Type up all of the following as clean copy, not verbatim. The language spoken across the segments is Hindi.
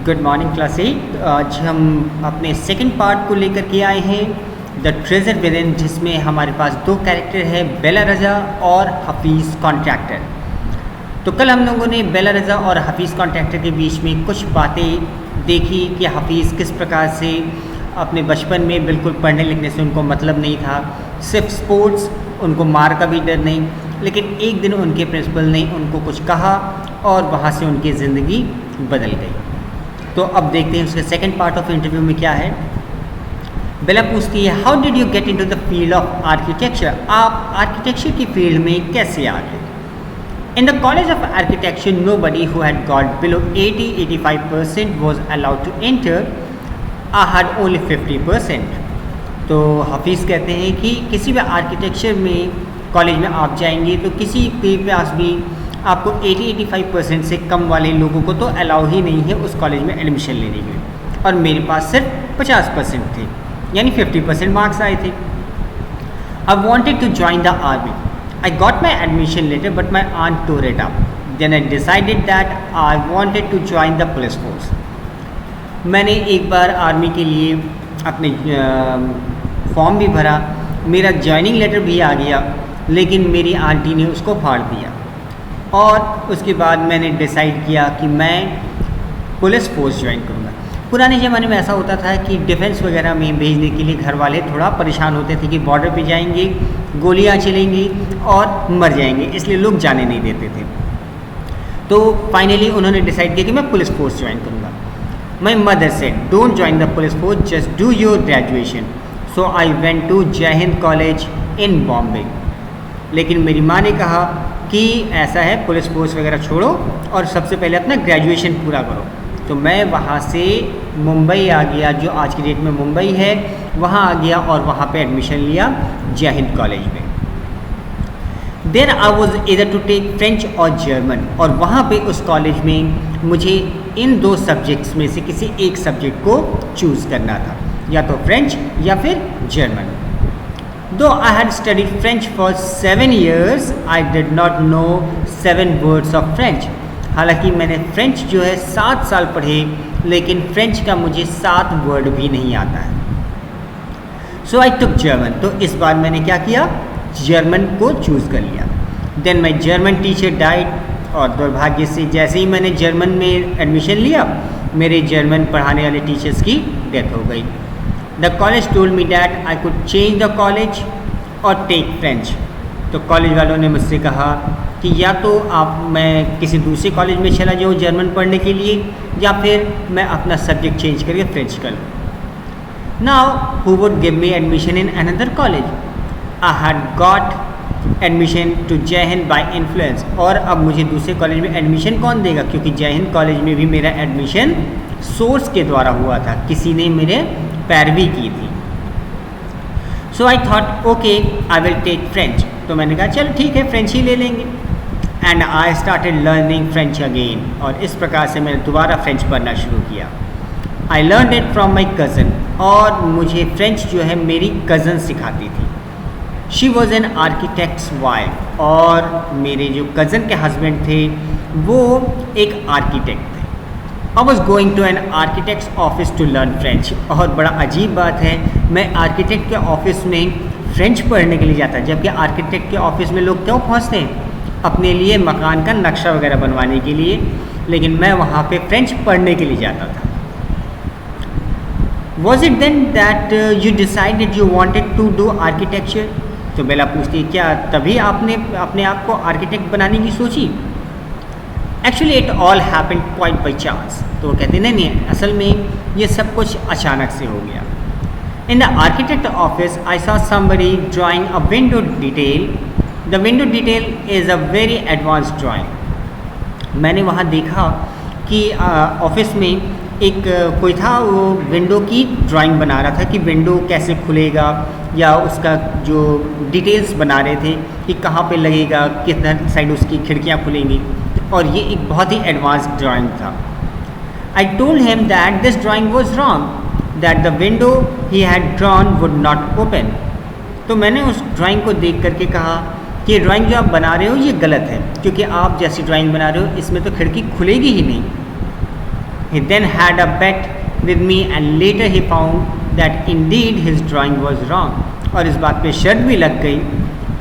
Good morning class 8। आज हम अपने सेकंड पार्ट को लेकर के आए हैं द ट्रेजर विदिन, जिसमें हमारे पास दो कैरेक्टर है, बेला रज़ा और हफीज़ कॉन्ट्रैक्टर। तो कल हम लोगों ने बेला रज़ा और हफीज़ कॉन्ट्रैक्टर के बीच में कुछ बातें देखी कि हफीज़ किस प्रकार से अपने बचपन में बिल्कुल पढ़ने लिखने से उनको मतलब नहीं था, सिर्फ स्पोर्ट्स, उनको मार का भी डर नहीं। लेकिन एक दिन उनके प्रिंसिपल ने उनको कुछ कहा और वहाँ से उनकी ज़िंदगी बदल गई। तो अब देखते हैं उसके सेकंड पार्ट ऑफ इंटरव्यू में क्या है। बेला पूछती है, how did you get into the field of architecture? आप आर्किटेक्चर की फील्ड में कैसे आ गए? In the college of architecture nobody who had got below 80-85% was allowed to enter. I had only 50%. तो हफीज़ कहते हैं कि किसी भी आर्किटेक्चर में कॉलेज में आप जाएंगे तो किसी के पास भी आपको 80-85% से कम वाले लोगों को तो अलाउ ही नहीं है उस कॉलेज में एडमिशन लेने के लिए, और मेरे पास सिर्फ 50% थे, यानी 50% मार्क्स आए थे। I wanted to join the army. I got my admission letter but my aunt tore it up. Then I decided that I wanted to join the police force. मैंने एक बार आर्मी के लिए अपने फॉर्म भी भरा, मेरा ज्वाइनिंग लेटर भी आ गया, लेकिन मेरी आंटी ने उसको फाड़ दिया। और उसके बाद मैंने डिसाइड किया कि मैं पुलिस फोर्स ज्वाइन करूँगा। पुराने ज़माने में ऐसा होता था कि डिफेंस वगैरह में भेजने के लिए घर वाले थोड़ा परेशान होते थे कि बॉर्डर पे जाएंगे, गोलियाँ चलेंगी और मर जाएंगे, इसलिए लोग जाने नहीं देते थे। तो फाइनली उन्होंने डिसाइड किया कि मैं पुलिस फोर्स ज्वाइन करूँगा। My mother said, don't join the police force, just do your graduation. So I went to Jai Hind college in Bombay. लेकिन मेरी माँ ने कहा कि ऐसा है, पुलिस फोर्स वगैरह छोड़ो और सबसे पहले अपना ग्रेजुएशन पूरा करो। तो मैं वहाँ से मुंबई आ गया, जो आज की डेट में मुंबई है, वहाँ आ गया और वहाँ पे एडमिशन लिया जय हिंद कॉलेज में। देयर आई वॉज इधर टू टेक फ्रेंच और जर्मन, और वहाँ पे उस कॉलेज में मुझे इन दो सब्जेक्ट्स में से किसी एक सब्जेक्ट को चूज़ करना था, या तो फ्रेंच या फिर German. Though I had studied French for 7 years, I did not know 7 words of French. हालांकि मैंने फ्रेंच जो है 7 साल पढ़े, लेकिन फ्रेंच का मुझे 7 वर्ड भी नहीं आता है। So I took German. तो इस बार मैंने क्या किया, जर्मन को चूज़ कर लिया। Then my German teacher died. और दुर्भाग्य से जैसे ही मैंने जर्मन में एडमिशन लिया, मेरे जर्मन पढ़ाने वाले टीचर्स की डेथ हो गई। The college told me that I could change the college or take French. तो कॉलेज वालों ने मुझसे कहा कि या तो मैं किसी दूसरे कॉलेज में चला जाऊँ जर्मन पढ़ने के लिए, या फिर मैं अपना सब्जेक्ट चेंज करके फ्रेंच कर लूँ। Now who would give me admission in another college? I had got admission to जय हिंद by influence. और अब मुझे दूसरे कॉलेज में एडमिशन कौन देगा, क्योंकि जय हिंद कॉलेज में भी मेरा एडमिशन सोर्स के द्वारा हुआ था, किसी ने मेरे पैरवी की थी। So I thought okay I will take French. तो मैंने कहा चलो ठीक है, फ्रेंच ही ले लेंगे। And I started learning French again, और इस प्रकार से मैंने दोबारा फ्रेंच पढ़ना शुरू किया। I learn it from my cousin, और मुझे फ्रेंच जो है मेरी कज़न सिखाती थी। She was an architects wife, और मेरे जो कज़न के हस्बैंड थे वो एक आर्किटेक्ट थे। I was going to an architect's office to learn French. और बड़ा अजीब बात है, मैं आर्किटेक्ट के ऑफिस में फ्रेंच पढ़ने के लिए जाता, जबकि आर्किटेक्ट के ऑफिस में लोग क्यों पहुँचते हैं, अपने लिए मकान का नक्शा वगैरह बनवाने के लिए, लेकिन मैं वहाँ पे फ्रेंच पढ़ने के लिए जाता था। Was it then that you decided you wanted to do architecture? तो बेला पूछती है, क्या तभी आपने अपने आप को आर्किटेक्ट बनाने की सोची? Actually it all happened quite by chance. तो वो कहते नहीं, असल में ये सब कुछ अचानक से हो गया। In the architect office I saw somebody drawing a window detail. The window detail is a very advance drawing. मैंने वहाँ देखा कि ऑफिस में एक कोई था, वो विंडो की ड्राइंग बना रहा था कि विंडो कैसे खुलेगा, या उसका जो डिटेल्स बना रहे थे कि कहाँ पे लगेगा, कितना साइड उसकी खिड़कियाँ खुलेंगी, और ये एक बहुत ही एडवांस ड्राइंग था। I told him that this drawing was wrong, that the window he had drawn would not open. तो मैंने उस ड्राइंग को देख करके कहा कि ये ड्राइंग जो आप बना रहे हो ये गलत है, क्योंकि आप जैसी ड्राइंग बना रहे हो इसमें तो खिड़की खुलेगी ही नहीं। He then had a bet with me and later he found that indeed his drawing was wrong. और इस बात पे शर्त भी लग गई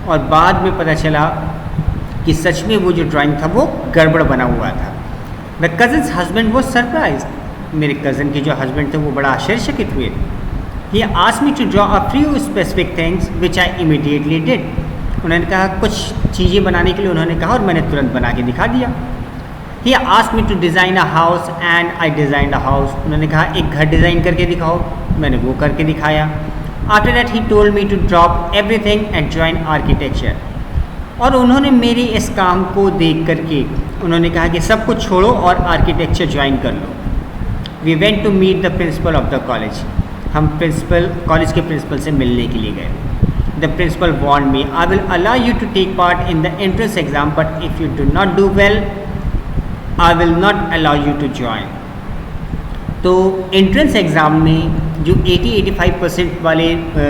और बाद में पता चला कि सच में वो जो ड्राइंग था वो गड़बड़ बना हुआ था. The cousin's husband was surprise. मेरे कज़न के जो हस्बैंड थे वो बड़ा आश्चर्यचकित हुए. He asked me to draw a few specific things which I immediately did. उन्होंने कहा कुछ चीज़ें बनाने के लिए उन्होंने कहा और मैंने तुरंत बना के दिखा दिया. He asked me to design a house and I design a house. उन्होंने कहा एक घर डिज़ाइन करके दिखाओ, मैंने वो करके दिखाया. After that he told me to drop everything and join architecture. और उन्होंने मेरे इस काम को देख करके उन्होंने कहा कि सब कुछ छोड़ो और आर्किटेक्चर ज्वाइन कर लो. We went to meet the principal of the college. हम कॉलेज के प्रिंसिपल से मिलने के लिए गए. The principal warned me, I will allow you to take part in the entrance exam but if you do not do well I will not allow you to join. तो एंट्रेंस एग्ज़ाम में जो 80-85% वाले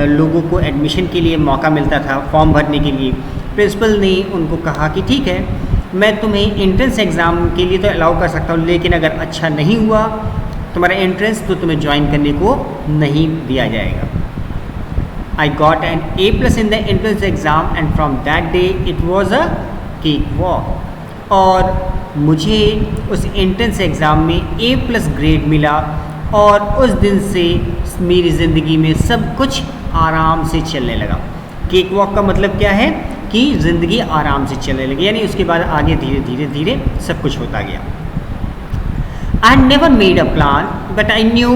लोगों को एडमिशन के लिए मौका मिलता था फॉर्म भरने के लिए, प्रिंसिपल ने उनको कहा कि ठीक है मैं तुम्हें एंट्रेंस एग्ज़ाम के लिए तो अलाउ कर सकता हूँ, लेकिन अगर अच्छा नहीं हुआ तुम्हारा एंट्रेंस तो तुम्हें ज्वाइन करने को नहीं दिया जाएगा. I got an A+ in the entrance exam and from that day it was a cakewalk. और मुझे उस एंट्रेंस एग्ज़ाम में A+ ग्रेड मिला और उस दिन से मेरी ज़िंदगी में सब कुछ आराम से चलने लगा. केक वॉक का मतलब क्या है कि ज़िंदगी आराम से चलने लगी, यानी उसके बाद आगे धीरे धीरे धीरे सब कुछ होता गया. I had never made a plan but I knew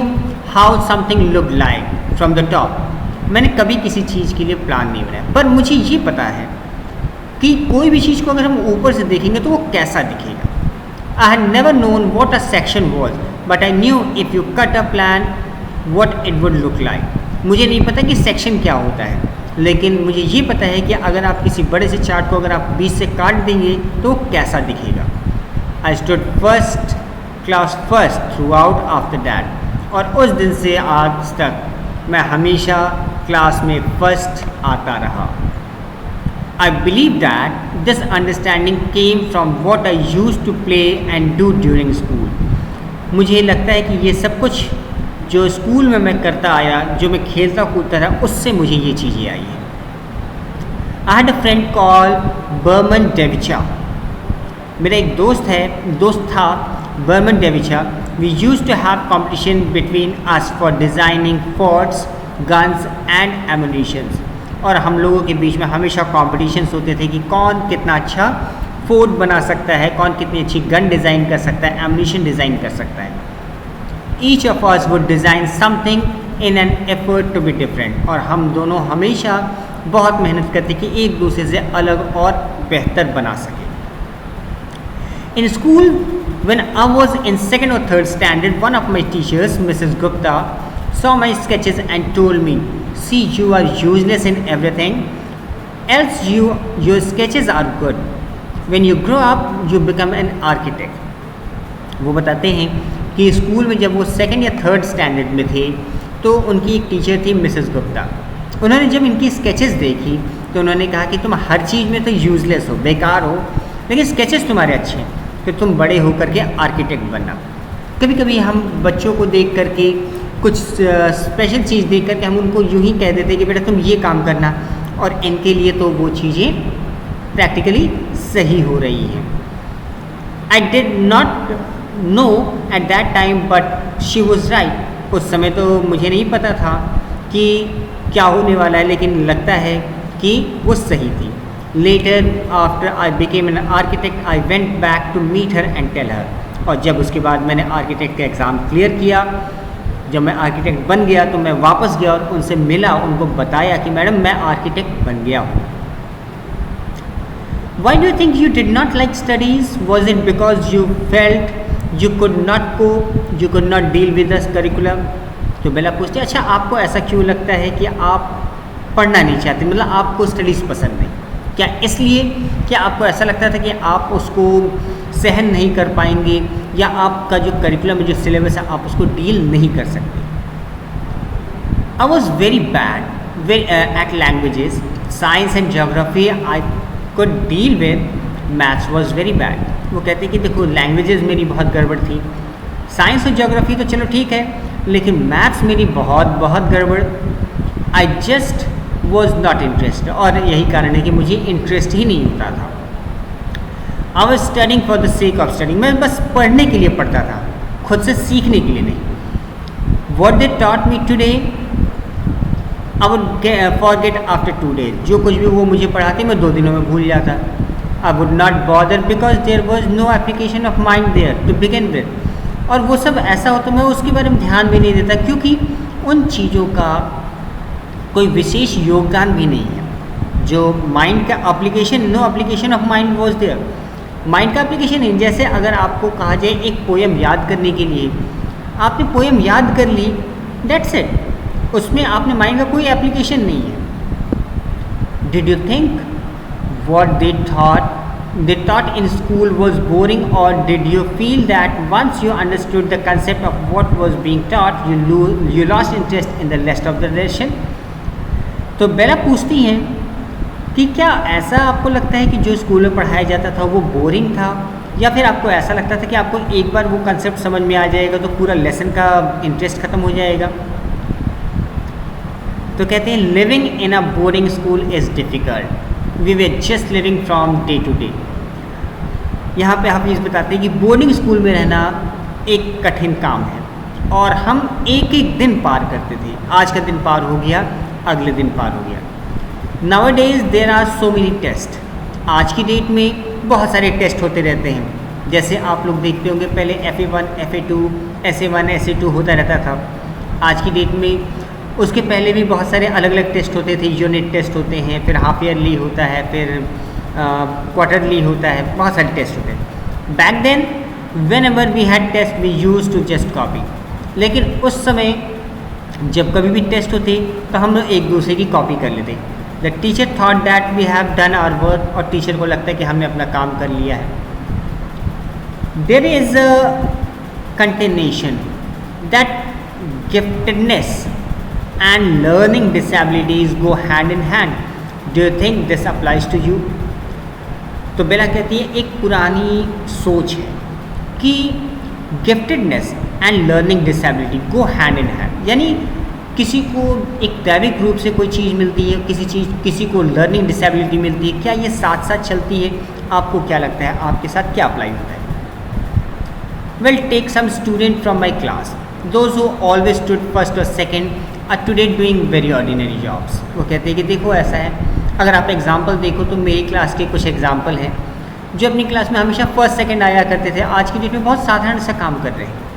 how something looked like from the top. मैंने कभी किसी चीज़ के लिए प्लान नहीं बनाया, पर मुझे ये पता है कि कोई भी चीज़ को अगर हम ऊपर से देखेंगे तो वो कैसा दिखेगा. I had never known what a section was, but I knew if you cut a plan, what it would look like. मुझे नहीं पता कि सेक्शन क्या होता है, लेकिन मुझे ये पता है कि अगर आप किसी बड़े से चार्ट को अगर आप बीच से काट देंगे तो कैसा दिखेगा. I stood first, class first throughout after that. और उस दिन से आज तक मैं हमेशा क्लास में फर्स्ट आता रहा. I believe that this understanding came from what I used to play and do during school. मुझे लगता है कि ये सब कुछ जो स्कूल में मैं करता आया, जो मैं खेलता कूदता था, उससे मुझे ये चीज़ें आई हैं. I had a friend called Berman Devicha. मेरा एक दोस्त था Berman Devicha. We used to have competition between us for designing forts, guns and ammunitions. और हम लोगों के बीच में हमेशा कॉम्पिटिशन्स होते थे कि कौन कितना अच्छा फोर्ट बना सकता है, कौन कितनी अच्छी गन डिज़ाइन कर सकता है, एम्यूनिशन डिज़ाइन कर सकता है. Each of us would design something in an effort to be different. और हम दोनों हमेशा बहुत मेहनत करते कि एक दूसरे से अलग और बेहतर बना सकें. In school when I was in 2nd or 3rd standard, one of my teachers, Mrs. Gupta, saw my sketches and told me, see, you are useless in everything, else your sketches are good. When you grow up, you become an architect. वो बताते हैं कि स्कूल में जब वो 2nd या 3rd स्टैंडर्ड में थे तो उनकी एक टीचर थी मिसेस गुप्ता. उन्होंने जब इनकी स्केचेस देखी तो उन्होंने कहा कि तुम हर चीज़ में तो यूज़लेस हो, बेकार हो, लेकिन स्केचेस तुम्हारे अच्छे हैं, तो तुम बड़े हो करके आर्किटेक्ट बनना. कभी कभी हम बच्चों को देख करके कुछ स्पेशल चीज़ देख करके हम उनको यूँ ही कह देते कि बेटा तुम ये काम करना, और इनके लिए तो वो चीज़ें प्रैक्टिकली सही हो रही हैं. I did not know at that time but she was right. उस समय तो मुझे नहीं पता था कि क्या होने वाला है, लेकिन लगता है कि वो सही थी. Later, after I became an architect, I went back to meet her and tell her. और जब उसके बाद मैंने आर्किटेक्ट का एग्ज़ाम क्लियर किया, जब मैं आर्किटेक्ट बन गया तो मैं वापस गया और उनसे मिला, उनको बताया कि मैडम मैं आर्किटेक्ट बन गया हूँ. Why do you think you did not like studies? Was it because you felt you could not cope, you could not deal with the curriculum? तो बेला पूछते अच्छा आपको ऐसा क्यों लगता है कि आप पढ़ना नहीं चाहते, मतलब आपको स्टडीज़ पसंद नहीं, क्या इसलिए, क्या आपको ऐसा लगता था कि आप उसको सहन नहीं कर पाएंगे, या आपका जो करिकुलम है, जो सिलेबस है, आप उसको डील नहीं कर सकते? I was very bad at languages, science and geography I could deal with, maths was very bad. वो कहते कि देखो लैंग्वेजेस मेरी बहुत गड़बड़ थी, साइंस और ज्योग्राफी तो चलो ठीक है, लेकिन मैथ्स मेरी बहुत बहुत गड़बड़। I just was not interest, और यही कारण है कि मुझे इंटरेस्ट ही नहीं होता था। I was studying for the sake of studying, मैं बस पढ़ने के लिए पढ़ता था, खुद से सीखने के लिए नहीं। What they taught me today I would forget after 2 days, जो कुछ भी वो मुझे पढ़ाते मैं 2 दिनों में भूल जाता। I would not bother because there was no application of mind there to begin with, और वो सब ऐसा होता मैं उसके बारे में ध्यान भी नहीं देता, क्योंकि उन चीज़ों का कोई विशेष योगदान भी नहीं है। जो माइंड का application, no application of mind was there, mind का एप्लीकेशन नहीं। जैसे अगर आपको कहा जाए एक पोएम याद करने के लिए, आपने पोएम याद कर ली, दैट्स इट, उसमें आपने माइंड का कोई एप्लीकेशन नहीं है। Did you think what they taught in school was boring, or did you feel that once you understood the concept of what was being taught you lost interest in the rest of the lesson? तो बेला पूछती हैं कि क्या ऐसा आपको लगता है कि जो स्कूल में पढ़ाया जाता था वो बोरिंग था, या फिर आपको ऐसा लगता था कि आपको एक बार वो कंसेप्ट समझ में आ जाएगा तो पूरा लेसन का इंटरेस्ट ख़त्म हो जाएगा? तो कहते हैं living in a boarding school is difficult, we were just living from day to day. यहाँ पे हाफिज़ बताते हैं कि बोर्डिंग स्कूल में रहना एक कठिन काम है, और हम एक एक दिन पार करते थे। आज का दिन पार हो गया, अगले दिन पार हो गया। Nowadays there are so many test, आज की डेट में बहुत सारे टेस्ट होते रहते हैं। जैसे आप लोग देखते होंगे पहले FA1, FA2, SA1, SA2 होता रहता था। आज की डेट में उसके पहले भी बहुत सारे अलग अलग टेस्ट होते थे, यूनिट टेस्ट होते हैं, फिर हाफ ईयरली होता है, फिर क्वार्टरली होता है, बहुत सारे टेस्ट होते हैं। Back then whenever we had test we used to just copy, लेकिन उस समय जब कभी भी टेस्ट होते तो हम लोग एक दूसरे की कॉपी कर लेते। The teacher thought that we have done our work, और टीचर को लगता है कि हमने अपना काम कर लिया है। There is a continuation that giftedness and learning disabilities go hand in hand. Do you think this applies to you? तो बेला कहती है एक पुरानी सोच है कि giftedness and learning disability go hand in hand, यानी किसी को एक दैविक रूप से कोई चीज़ मिलती है, किसी को लर्निंग डिसेबिलिटी मिलती है, क्या ये साथ साथ चलती है? आपको क्या लगता है, आपके साथ क्या अप्लाई होता है? Well, take some student from my class, those who always stood first और second are today doing very ordinary jobs. वो कहते हैं कि देखो ऐसा है, अगर आप एग्जाम्पल देखो तो मेरी क्लास के कुछ एग्जाम्पल हैं जो अपनी क्लास में हमेशा फर्स्ट सेकंड आया करते थे, आज की डेट में बहुत साधारण सा काम कर रहे हैं।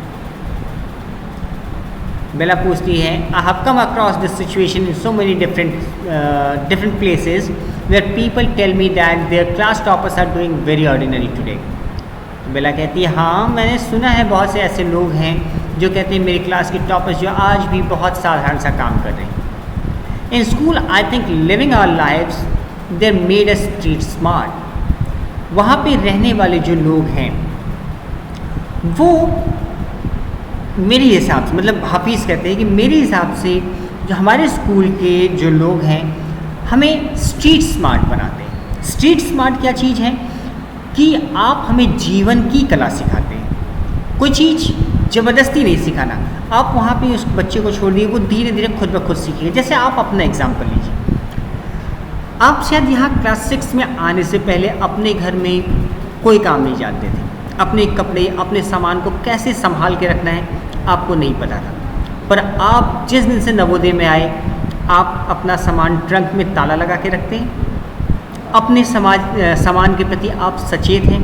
बेला पूछती है I have come across this situation in so many different places where people tell me that their class toppers are doing very ordinary today. Bela कहती है हाँ, मैंने सुना है बहुत से ऐसे लोग हैं जो कहते हैं मेरी क्लास के टॉपर्स जो आज भी बहुत साधारण सा काम कर रहे हैं। In school I think living our lifes there made us street smart. वहाँ पे रहने वाले जो लोग हैं वो मेरे हिसाब से, मतलब हाफिज़ कहते हैं कि मेरे हिसाब से जो हमारे स्कूल के जो लोग हैं हमें स्ट्रीट स्मार्ट बनाते हैं। स्ट्रीट स्मार्ट क्या चीज़ है कि आप हमें जीवन की कला सिखाते हैं, कोई चीज़ ज़बरदस्ती नहीं सिखाना। आप वहाँ पे उस बच्चे को छोड़ दिए, वो धीरे धीरे खुद ब खुद सीखिए। जैसे आप अपना एग्जाम्पल लीजिए, आप शायद यहाँ क्लास 6 में आने से पहले अपने घर में कोई काम नहीं जानते थे, अपने कपड़े अपने सामान को कैसे संभाल के रखना है आपको नहीं पता था। पर आप जिस दिन से नवोदय में आए, आप अपना सामान ट्रंक में ताला लगा के रखते हैं, अपने सामान के प्रति आप सचेत हैं।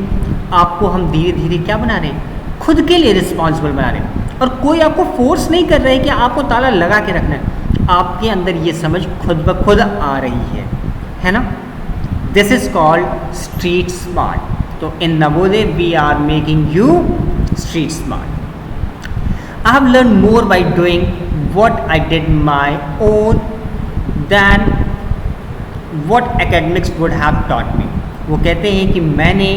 आपको हम धीरे धीरे क्या बना रहे हैं, खुद के लिए रिस्पॉन्सिबल बना रहे हैं, और कोई आपको फोर्स नहीं कर रहा है कि आपको ताला लगा के रखना है। आपके अंदर ये समझ खुद ब खुद आ रही है ना? This is called street smart. तो in Navodaya we are making you street smart. I have learn more by doing what I did my own than what academics would have taught me. वो कहते हैं कि मैंने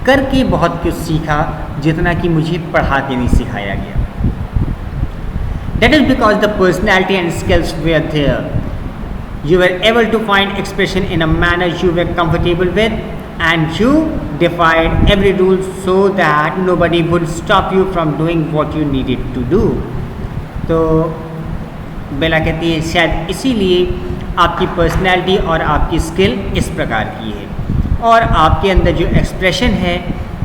करके बहुत कुछ सीखा जितना कि मुझे पढ़ा के नहीं सिखाया गया। That is because the personality and skills were there. You were able to find expression in a manner you were comfortable with, and you defied every rule so that nobody would stop you from doing what you needed to do. तो बेला कहती है शायद इसीलिए आपकी पर्सनैलिटी और आपकी स्किल इस प्रकार की है, और आपके अंदर जो एक्सप्रेशन है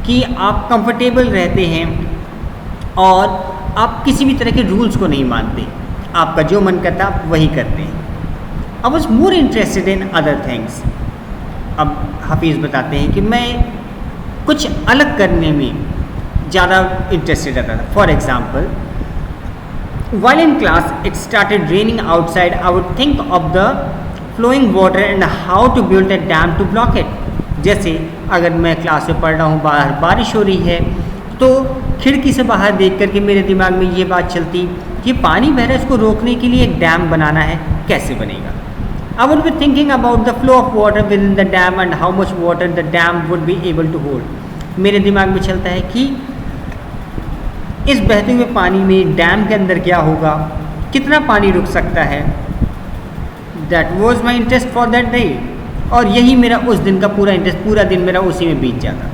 कि आप कंफर्टेबल रहते हैं और आप किसी भी तरह के रूल्स को नहीं मानते, आपका जो मन करता आप वही करते हैं. I was more interested in other things. अब हाफिज़ बताते हैं कि मैं कुछ अलग करने में ज़्यादा इंटरेस्टेड रहता था. For example, while in class it started raining outside, I would think of the flowing water and how to build a dam to block it. जैसे अगर मैं क्लास में पढ़ रहा हूँ, बाहर बारिश हो रही है, तो खिड़की से बाहर देख करके मेरे दिमाग में ये बात चलती कि पानी बह रहा है, इसको रोकने के लिए एक डैम बनाना है, कैसे बनेगा. I would be thinking about the flow of water within the dam and how much water the dam would be able to hold. मेरे दिमाग में चलता है कि इस बहते हुए पानी में डैम के अंदर क्या होगा, कितना पानी रुक सकता है. That was my interest for that day. और यही मेरा उस दिन का पूरा इंटरेस्ट, पूरा दिन मेरा उसी में बीत जाता.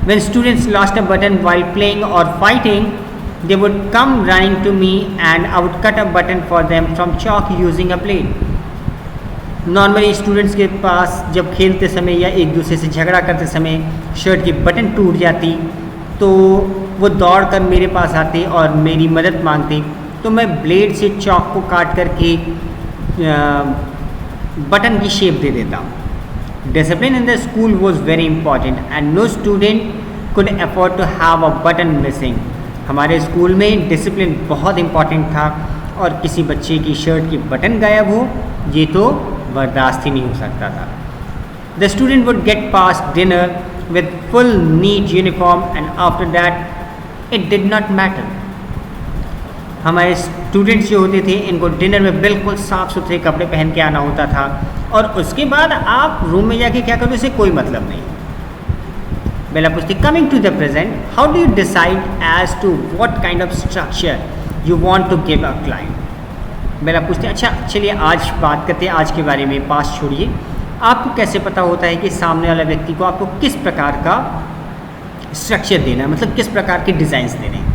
When students lost a button while playing or fighting, they would come running to me and I would cut a button for them from chalk using a blade. Normally students के पास जब खेलते समय या एक दूसरे से झगड़ा करते समय शर्ट की बटन टूट जाती, तो वो दौड़ कर मेरे पास आते और मेरी मदद मांगते, तो मैं ब्लेड से चॉक को काट करके बटन की शेप दे देता हूँ. Discipline in the school was very important and no student could afford to have a button missing. हमारे स्कूल में डिसिप्लिन बहुत इंपॉर्टेंट था, और किसी बच्चे की शर्ट की बटन गायब हो ये तो बर्दाश्त ही नहीं हो सकता था. The student would get pass dinner with full neat uniform and after that it did not matter. हमारे स्टूडेंट्स जो होते थे इनको डिनर में बिल्कुल साफ़ सुथरे कपड़े पहन के आना होता था, और उसके बाद आप रूम में जाके क्या करोगे इससे कोई मतलब नहीं. बेला पूछती, coming to the present, how do you decide as to what kind of structure you want to give a client. Bela पूछते, अच्छा चलिए आज बात करते हैं आज के बारे में, पास छोड़िए. आपको कैसे पता होता है कि सामने वाला व्यक्ति को आपको किस प्रकार का स्ट्रक्चर देना है, मतलब किस प्रकार के डिज़ाइंस देने हैं.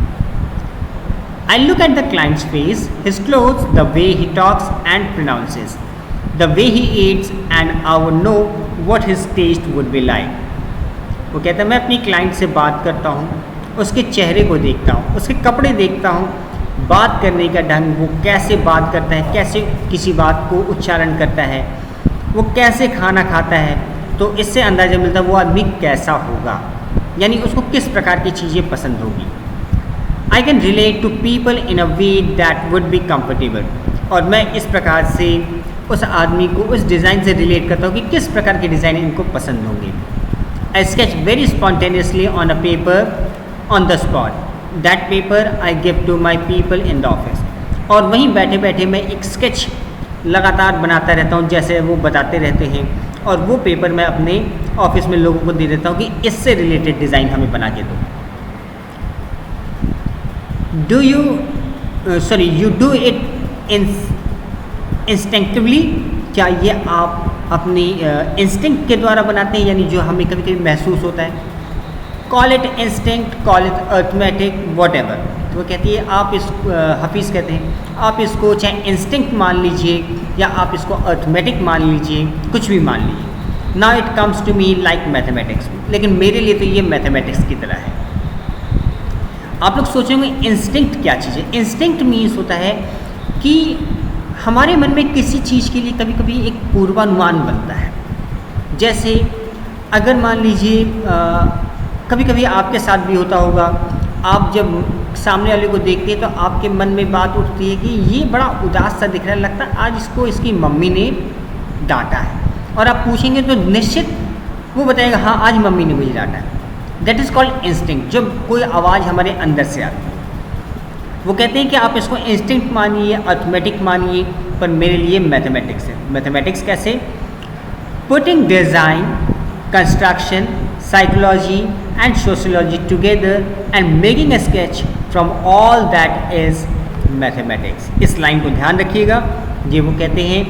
I look at the client's face, his clothes, the way he talks and pronounces, the way he eats and I would know what his taste would be like. वो कहता है मैं अपनी क्लाइंट से बात करता हूँ, उसके चेहरे को देखता हूँ, उसके कपड़े देखता हूँ, बात करने का ढंग, वो कैसे बात करता है, कैसे किसी बात को उच्चारण करता है, वो कैसे खाना खाता है, तो इससे अंदाज़ा मिलता है वो आदमी कैसा होगा, यानी उसको किस प्रकार की चीज़ें पसंद होगी. I can relate to people in a way that would be comfortable. और मैं इस प्रकार से उस आदमी को उस डिज़ाइन से रिलेट करता हूँ कि किस प्रकार के डिज़ाइन इनको पसंद होंगे. I sketch very spontaneously on a paper on the spot. That paper I give to my people in the office. और वहीं बैठे बैठे मैं एक स्केच लगातार बनाता रहता हूँ जैसे वो बताते रहते हैं, और वो पेपर मैं अपने ऑफिस में लोगों को दे देता हूँ कि इससे रिलेटेड डिज़ाइन हमें बना के दो. Do you do it instinctively. क्या ये आप अपनी इंस्टिंक्ट के द्वारा बनाते हैं, यानी जो हमें कभी कभी महसूस होता है. Call it instinct, call it arithmetic, what ever. तो वो कहती है आप इस हफीज़ कहते हैं आप इसको चाहे इंस्टिंक्ट मान लीजिए या आप इसको अर्थमेटिक मान लीजिए, कुछ भी मान लीजिए. Now it comes to me like mathematics, लेकिन मेरे लिए तो ये मैथमेटिक्स की तरह है. आप लोग सोचेंगे इंस्टिंक्ट क्या चीज़ है. इंस्टिंक्ट मीन्स होता है कि हमारे मन में किसी चीज़ के लिए कभी कभी एक पूर्वानुमान बनता है. जैसे अगर मान लीजिए कभी कभी आपके साथ भी होता होगा, आप जब सामने वाले को देखते हैं तो आपके मन में बात उठती है कि ये बड़ा उदास सा दिख रहा है, लगता है आज इसको इसकी मम्मी ने डांटा है. और आप पूछेंगे तो निश्चित वो बताएगा हाँ आज मम्मी ने मुझे डांटा है. That is called instinct. जब कोई आवाज़ हमारे अंदर से आती है, वो कहते हैं कि आप इसको इंस्टिंक्ट मानिए, अर्थमेटिक मानिए, पर मेरे लिए मैथमेटिक्स है. मैथमेटिक्स कैसे? Putting design, construction, psychology and sociology together and making a sketch from all that is mathematics. इस लाइन को ध्यान रखिएगा. ये वो कहते हैं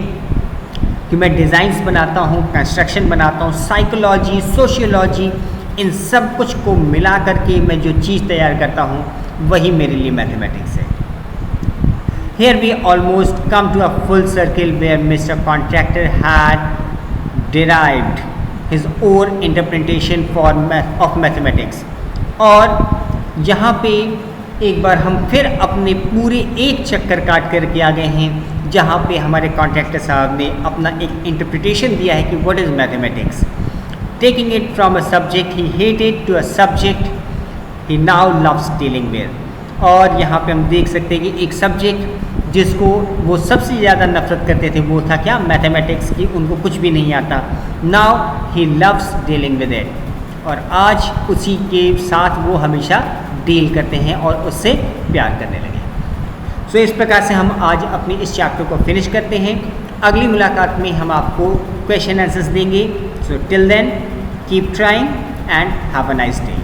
कि कि मैं डिज़ाइंस बनाता हूँ, कंस्ट्रक्शन बनाता हूँ, साइकोलॉजी, सोशियोलॉजी, इन सब कुछ को मिला करके मैं जो चीज़ तैयार करता हूँ वही मेरे लिए मैथमेटिक्स है। Here we almost come to a full circle where Mr. Contractor had derived his own interpretation of mathematics। और यहाँ पे एक बार हम फिर अपने पूरे एक चक्कर काट करके आ गए हैं, जहाँ पे हमारे कॉन्ट्रैक्टर साहब ने अपना एक इंटरप्रिटेशन दिया है कि what is mathematics. Taking it from a subject he hated to a subject he now loves dealing with. और यहाँ पे हम देख सकते हैं कि एक सब्जेक्ट जिसको वो सबसे ज़्यादा नफरत करते थे वो था क्या, मैथमेटिक्स की, उनको कुछ भी नहीं आता। Now he loves dealing with it, और आज उसी के साथ वो हमेशा डील करते हैं और उससे प्यार करने लगे। सो इस प्रकार से हम आज अपने इस चैप्टर को फिनिश करते हैं। अगली मुलाकात में हम आपको क्वेश्चन आंसर्स देंगे। So till then keep trying and have a nice day.